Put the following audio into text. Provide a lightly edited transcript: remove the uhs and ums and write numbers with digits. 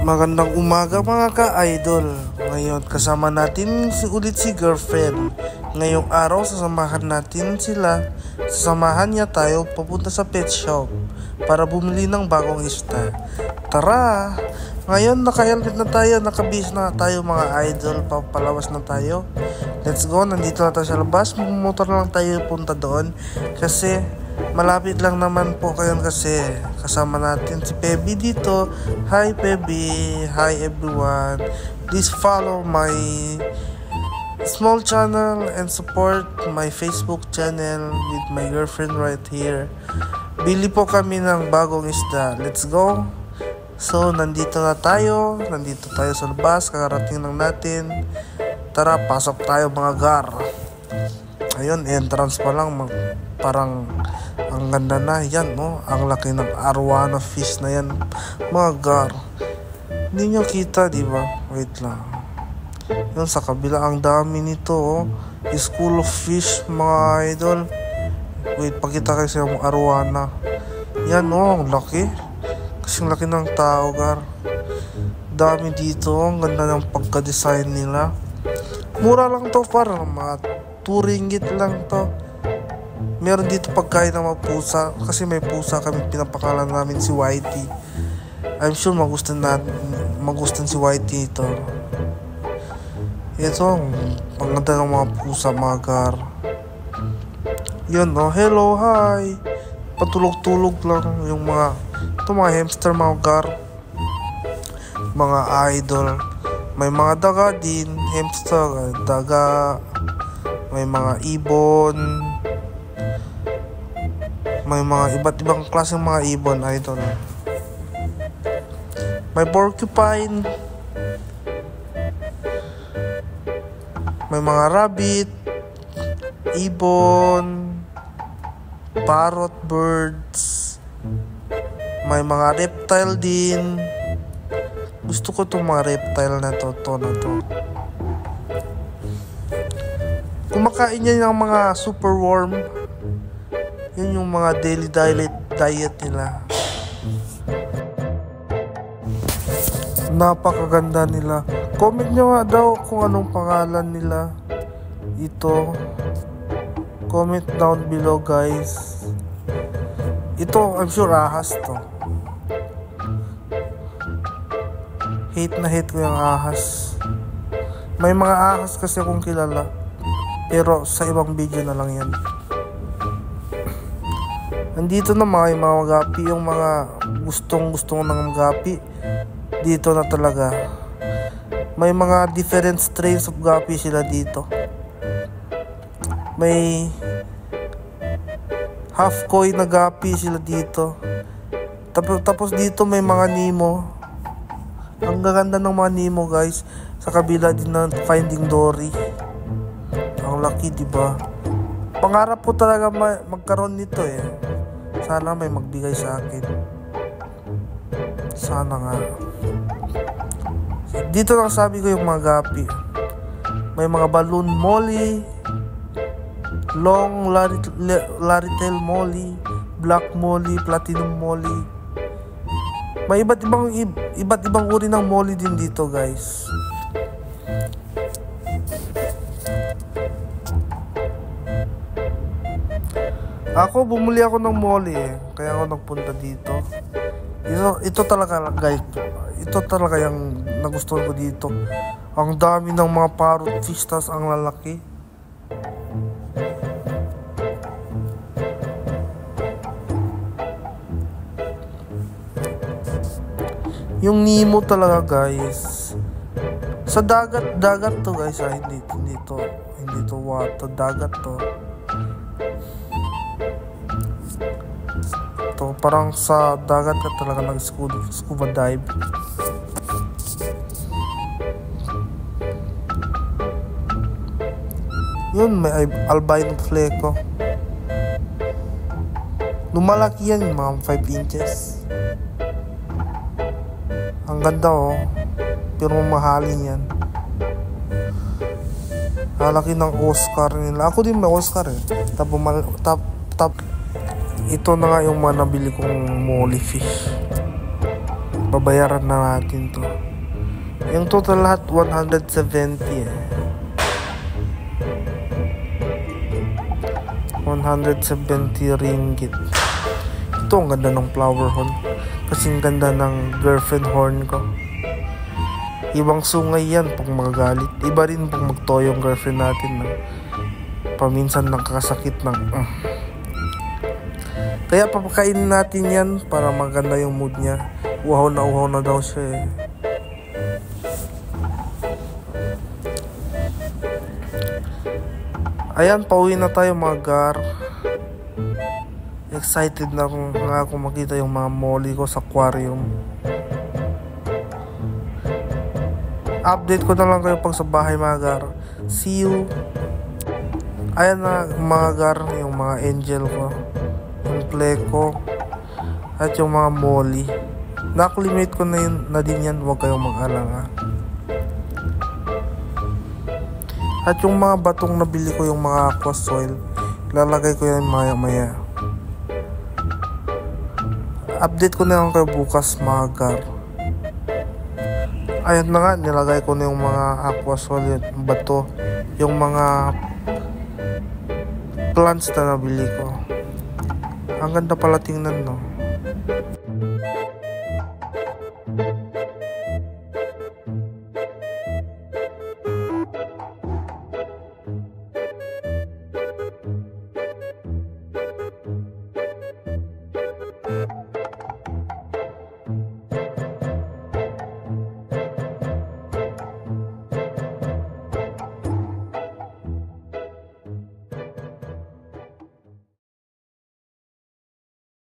Magandang umaga mga ka-idol. Ngayon kasama natin ulit si girlfriend. Ngayong araw sasamahan natin sila. Sasamahan niya tayo papunta sa pet shop para bumili ng bagong isda. Tara! Ngayon naka-helmet na tayo, nakabihis na tayo mga idol. Papalawas na tayo. Let's go, nandito na tayo sa labas. Motor lang tayo punta doon kasi malapit lang naman po kayo kasi kasama natin si Pebi dito. Hi Pebi, hi everyone. Please follow my small channel and support my Facebook channel with my girlfriend right here. Bili po kami ng bagong isda. Let's go. So nandito tayo sa labas, kakarating lang natin. Tara, pasok tayo mga gar. Ayun, entrance pa lang, parang ang ganda na yan, no? Ang laki ng arowana fish na yan, mga gar. Hindi nyo kita, di ba? Wait lang. Yun, sa kabila, ang dami nito, oh. School of fish, mga idol. Wait, pakita kayo sa yung arowana. Yan, oh, ang laki. Kasing laki ng tao, gar. Dami dito, ang ganda ng pagka-design nila. Mura lang to, parang mga 2 ringgit lang to. Meron dito pagkain ng mga pusa. Kasi may pusa kami, pinapakalan namin si Whitey. I'm sure magustuhan si Whitey ito. Ito, ang ganda ng mga pusa, mga gar. Yun, oh, hello, hi. Patulog-tulog lang yung mga, ito mga hamster, mga gar. Mga idol. May mga daga din, hamster, daga. May mga ibon. May mga iba't ibang klaseng mga ibon, idol. May porcupine. May mga rabbit, ibon, parrot birds. May mga reptile din. Gusto ko itong mga reptile na to. Kumakain yan ng mga super worm. Yun yung mga daily diet nila. Napakaganda nila. Comment nyo nga daw kung anong pangalan nila. Ito. Comment down below, guys. Ito, I'm sure ahas to. Hate na hate ko yung ahas. May mga ahas kasi akong kilala. Pero sa ibang video na lang yan. Nandito na mga gapi, yung mga gustong ng gapi. Dito na talaga. May mga different strains of gapi sila dito. May half koi na gapi sila dito. Tapos dito may mga Nemo. Ang gaganda ng mga Nemo, guys. Sa kabila din ng Finding Dory. Ang laki, diba? Pangarap ko talaga magkaroon nito eh. Sana may magbigay sa akin. Sana nga. Dito lang sabi ko yung mga gapi. May mga balloon molly, long larrytail molly, black molly, platinum molly. May iba't ibang uri ng molly din dito, guys. Ako, bumuli ako ng molly eh. Kaya ako nagpunta dito. Ito talaga, guys. Ito talaga yung nagustuhan ko dito. Ang dami ng mga parrot fish, tas ang lalaki. Yung Nemo talaga, guys. Sa dagat to, guys. Hindi to water, dagat to. To parang sa dagat ka talaga nag-scuba dive. Yun, may albino fleco. Lumalaki yan, mga 5 inches. Ang ganda, oh. Pero mamahalin yan. Halaki ng Oscar nila. Ako din may Oscar eh. Ito na nga yung mga nabili kong molly fish. babayaran na natin to. Yung total lahat 170 170 ringgit. Ito ang ganda ng flower horn. Kasing ganda ng girlfriend horn ko. Ibang sungay yan pag magagalit. Iba rin pag magtoyo yung girlfriend natin na paminsan nakakasakit ng Kaya papakainin natin yan para maganda yung mood niya. Uhaw na daw siya Ayan, pauwi na tayo mga gar. Excited na ako makita yung mga molly ko sa aquarium. Update ko na lang kayo pag sa bahay mga gar. See you. Ayan na mga gar, yung mga angel ko, yung pleco, at yung mga molly. Nakalimate ko na din yan, huwag kayong mag-alala. At yung mga batong nabili ko, yung mga aqua soil, lalagay ko yan maya. Update ko na lang kayo bukas mga gar. Ayan na nga, nilagay ko na yung mga aqua soil, bato, yung mga plants na nabili ko. Ang ganda pala tingnan, no?